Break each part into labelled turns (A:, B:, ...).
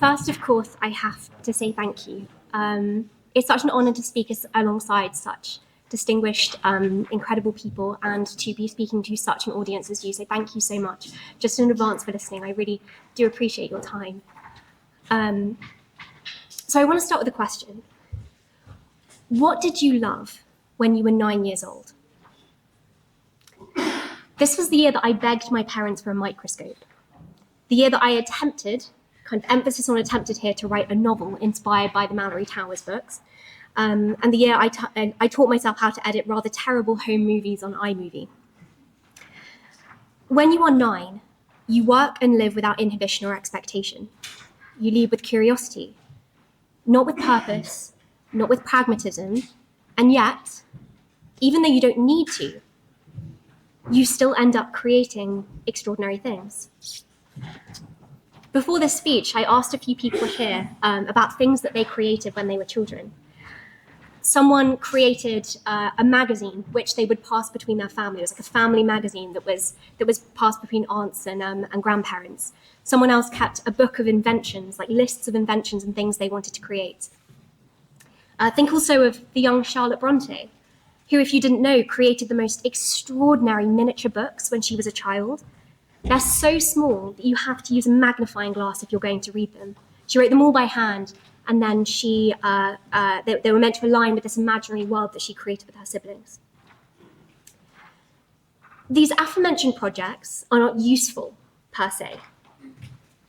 A: First, of course, I have to say thank you. It's such an honor to speak alongside such distinguished, incredible people, and to be speaking to such an audience as you. So thank you so much, just in advance for listening. I really do appreciate your time. So I want to start with a question. What did you love when you were 9 years old? This was the year that I begged my parents for a microscope. The year that I attempted, kind of emphasis on attempted here, to write a novel inspired by the Mallory Towers books. And the year I taught myself how to edit rather terrible home movies on iMovie. When you are 9, you work and live without inhibition or expectation. You lead with curiosity, not with purpose, not with pragmatism, and yet, even though you don't need to, you still end up creating extraordinary things. Before this speech, I asked a few people here about things that they created when they were children. Someone created a magazine which they would pass between their family. It was like a family magazine that was passed between aunts and grandparents. Someone else kept a book of inventions, like lists of inventions and things they wanted to create. Think also of the young Charlotte Bronte, who, if you didn't know, created the most extraordinary miniature books when she was a child. They're so small that you have to use a magnifying glass if you're going to read them. She wrote them all by hand, and then they were meant to align with this imaginary world that she created with her siblings. These aforementioned projects are not useful per se,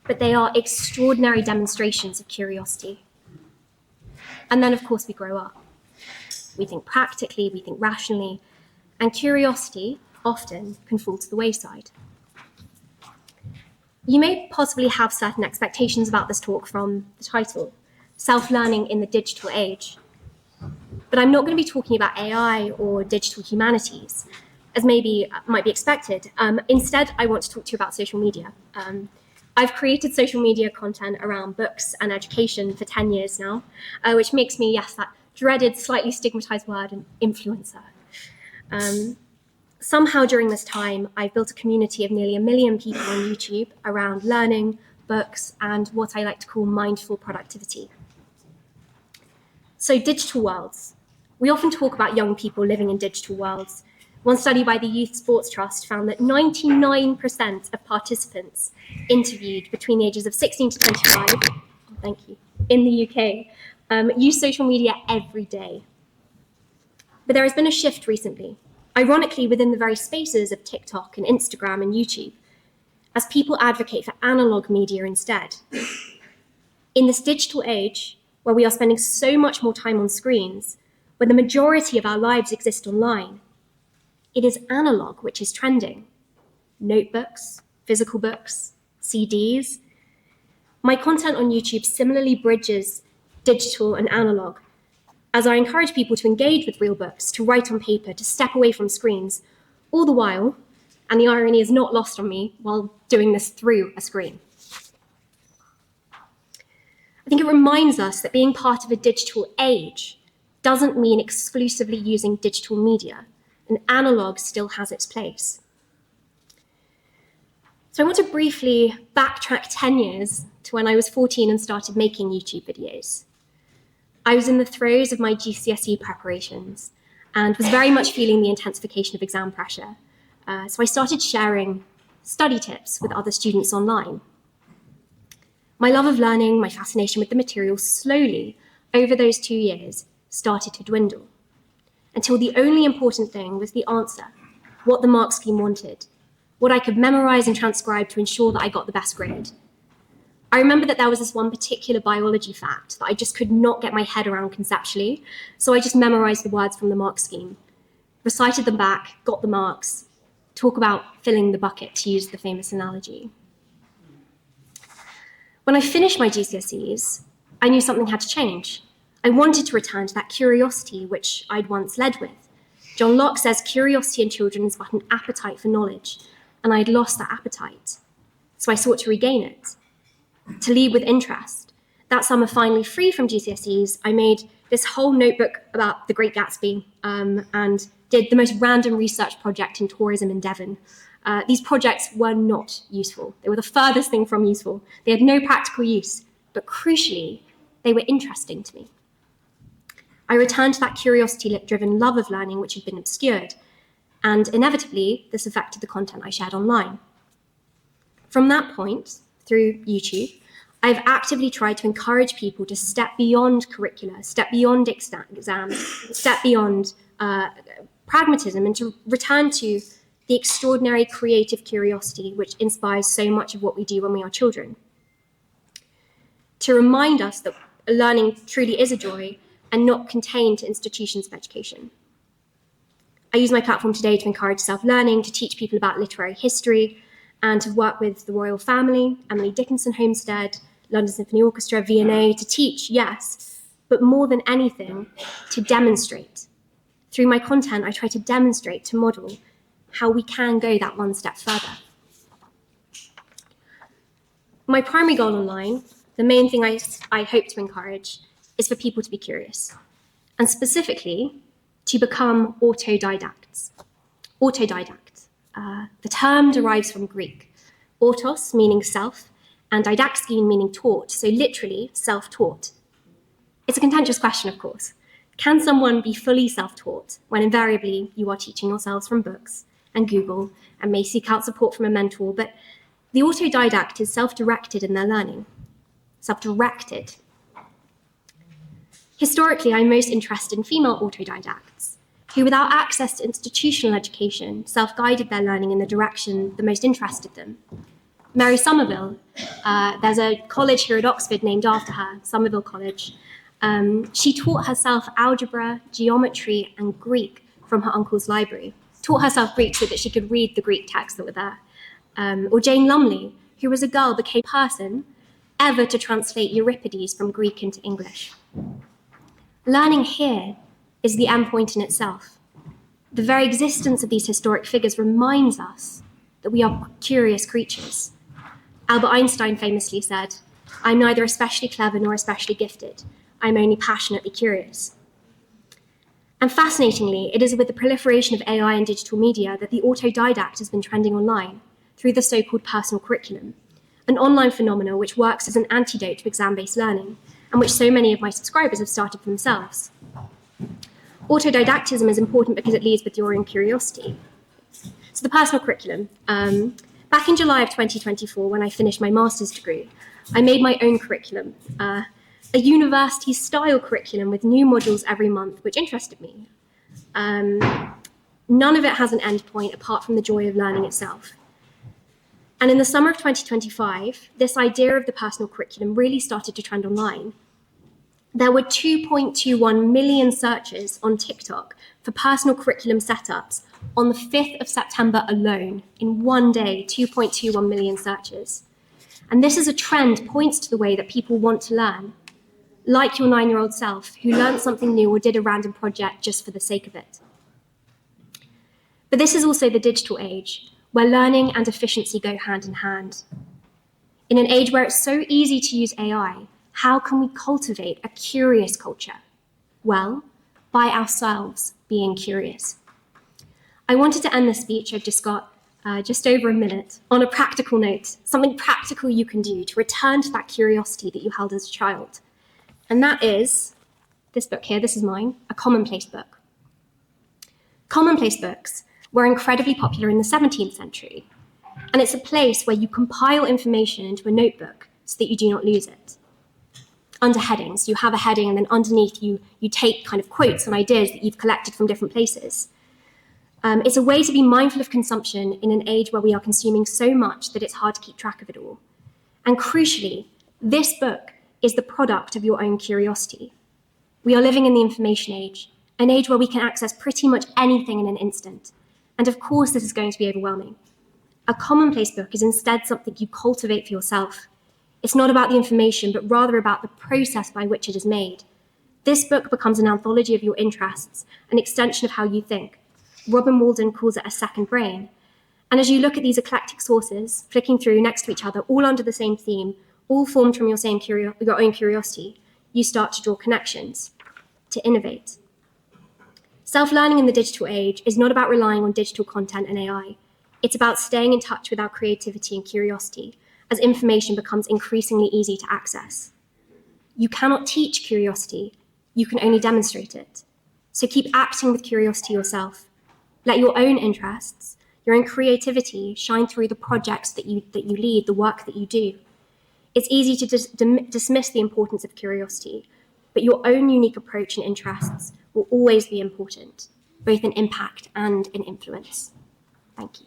A: but they are extraordinary demonstrations of curiosity. And then, of course, we grow up. We think practically, we think rationally, and curiosity often can fall to the wayside. You may possibly have certain expectations about this talk from the title, Self-Learning in the Digital Age. But I'm not going to be talking about AI or digital humanities, as maybe might be expected. Instead, I want to talk to you about social media. I've created social media content around books and education for 10 years now, which makes me, yes, that dreaded, slightly stigmatized word, an influencer. Somehow during this time, I've built a community of nearly 1 million people on YouTube around learning, books, and what I like to call mindful productivity. So digital worlds. We often talk about young people living in digital worlds. One study by the Youth Sports Trust found that 99% of participants interviewed between the ages of 16 to 25, in the UK, use social media every day. But there has been a shift recently, ironically within the very spaces of TikTok and Instagram and YouTube, as people advocate for analog media instead. In this digital age, where we are spending so much more time on screens, where the majority of our lives exist online, it is analog which is trending. Notebooks, physical books, CDs. My content on YouTube similarly bridges digital and analog, as I encourage people to engage with real books, to write on paper, to step away from screens, all the while, and the irony is not lost on me, while doing this through a screen. I think it reminds us that being part of a digital age doesn't mean exclusively using digital media, and analog still has its place. So I want to briefly backtrack 10 years to when I was 14 and started making YouTube videos. I was in the throes of my GCSE preparations and was very much feeling the intensification of exam pressure. So I started sharing study tips with other students online. My love of learning, my fascination with the material slowly, over those 2 years, started to dwindle, until the only important thing was the answer, what the mark scheme wanted, what I could memorize and transcribe to ensure that I got the best grade. I remember that there was this one particular biology fact that I just could not get my head around conceptually, so I just memorized the words from the mark scheme, recited them back, got the marks, talk about filling the bucket, to use the famous analogy. When I finished my GCSEs, I knew something had to change. I wanted to return to that curiosity which I'd once led with. John Locke says curiosity in children is but an appetite for knowledge, and I'd lost that appetite. So I sought to regain it, to lead with interest. That summer, finally free from GCSEs, I made this whole notebook about the Great Gatsby and did the most random research project in tourism in Devon. These projects were not useful. They were the furthest thing from useful. They had no practical use, but crucially, they were interesting to me. I returned to that curiosity-driven love of learning which had been obscured, and inevitably, this affected the content I shared online. From that point, through YouTube, I've actively tried to encourage people to step beyond curricula, step beyond exams, step beyond pragmatism, and to return to the extraordinary creative curiosity which inspires so much of what we do when we are children. To remind us that learning truly is a joy and not contained to institutions of education. I use my platform today to encourage self-learning, to teach people about literary history, and to work with the Royal Family, Emily Dickinson Homestead, London Symphony Orchestra, V&A, to teach, yes, but more than anything, to demonstrate. Through my content, I try to demonstrate, to model how we can go that one step further. My primary goal online, the main thing I hope to encourage, is for people to be curious, and specifically, to become autodidacts. Autodidact. The term derives from Greek. Autos, meaning self, and didaktein, meaning taught, so literally self-taught. It's a contentious question, of course. Can someone be fully self-taught when invariably you are teaching yourselves from books and Google and may seek out support from a mentor, but the autodidact is self-directed in their learning. Self-directed. Historically, I'm most interested in female autodidacts, who without access to institutional education, self-guided their learning in the direction that most interested them. Mary Somerville, there's a college here at Oxford named after her, Somerville College. She taught herself algebra, geometry, and Greek from her uncle's library. Taught herself Greek so that she could read the Greek texts that were there. Or Jane Lumley, who was a girl, became the person ever to translate Euripides from Greek into English. Learning here is the endpoint in itself. The very existence of these historic figures reminds us that we are curious creatures. Albert Einstein famously said, "I'm neither especially clever nor especially gifted. I'm only passionately curious." And fascinatingly, it is with the proliferation of AI and digital media that the autodidact has been trending online through the so-called personal curriculum, an online phenomenon which works as an antidote to exam-based learning, and which so many of my subscribers have started for themselves. Autodidactism is important because it leads with your own curiosity. So the personal curriculum. Back in July of 2024, when I finished my master's degree, I made my own curriculum, a university-style curriculum with new modules every month, which interested me. None of it has an end point apart from the joy of learning itself. And in the summer of 2025, this idea of the personal curriculum really started to trend online. There were 2.21 million searches on TikTok for personal curriculum setups on the 5th of September alone. In one day, 2.21 million searches. And this is a trend, points to the way that people want to learn, like your 9-year-old self, who learned something new or did a random project just for the sake of it. But this is also the digital age, where learning and efficiency go hand in hand. In an age where it's so easy to use AI, how can we cultivate a curious culture? Well, by ourselves being curious. I wanted to end this speech, I've just got just over a minute, on a practical note, something practical you can do to return to that curiosity that you held as a child. And that is this book here, this is mine, a commonplace book. Commonplace books were incredibly popular in the 17th century, and it's a place where you compile information into a notebook so that you do not lose it. Under headings, you have a heading, and then underneath you take kind of quotes and ideas that you've collected from different places. It's a way to be mindful of consumption in an age where we are consuming so much that it's hard to keep track of it all. And crucially, this book is the product of your own curiosity. We are living in the information age, an age where we can access pretty much anything in an instant. And of course, this is going to be overwhelming. A commonplace book is instead something you cultivate for yourself. It's not about the information, but rather about the process by which it is made. This book becomes an anthology of your interests, an extension of how you think. Robin Walden calls it a second brain. And as you look at these eclectic sources, flicking through next to each other, all under the same theme, all formed from your own curiosity, you start to draw connections, to innovate. Self-learning in the digital age is not about relying on digital content and AI. It's about staying in touch with our creativity and curiosity as information becomes increasingly easy to access. You cannot teach curiosity. You can only demonstrate it. So keep acting with curiosity yourself. Let your own interests, your own creativity shine through the projects that you lead, the work that you do. It's easy to dismiss the importance of curiosity, but your own unique approach and interests will always be important, both in impact and in influence. Thank you.